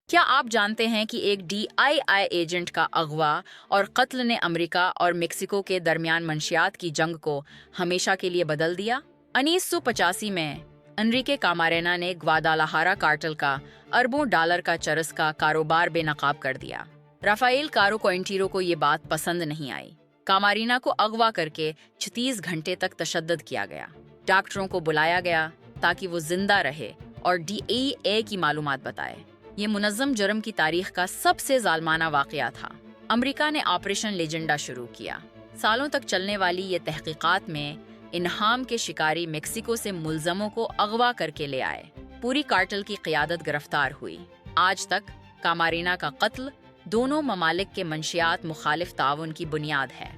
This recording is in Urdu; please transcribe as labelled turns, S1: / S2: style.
S1: کیا آپ جانتے ہیں کہ ایک DII ایجنٹ کا اغوا اور قتل نے امریکہ اور میکسیکو کے درمیان منشیات کی جنگ کو ہمیشہ کے لیے بدل دیا؟ 1985 میں انریکے کامارینا نے گوادالاہارا کارٹل کا اربوں ڈالر کا چرس کا کاروبار بے نقاب کر دیا۔ رافائیل کارو کوئنٹیرو کو یہ بات پسند نہیں آئی۔ کامارینا کو اغوا کر کے 36 گھنٹے تک تشدد کیا گیا۔ ڈاکٹروں کو بلایا گیا تاکہ وہ زندہ رہے اور DEA کی معلومات بتائے۔ یہ منظم جرم کی تاریخ کا سب سے ظالمانہ واقعہ تھا۔ امریکہ نے آپریشن لیجنڈا شروع کیا۔ سالوں تک چلنے والی یہ تحقیقات میں انہام کے شکاری میکسیکو سے ملزموں کو اغوا کر کے لے آئے۔ پوری کارٹل کی قیادت گرفتار ہوئی۔ آج تک کامارینا کا قتل دونوں ممالک کے منشیات مخالف تعاون کی بنیاد ہے۔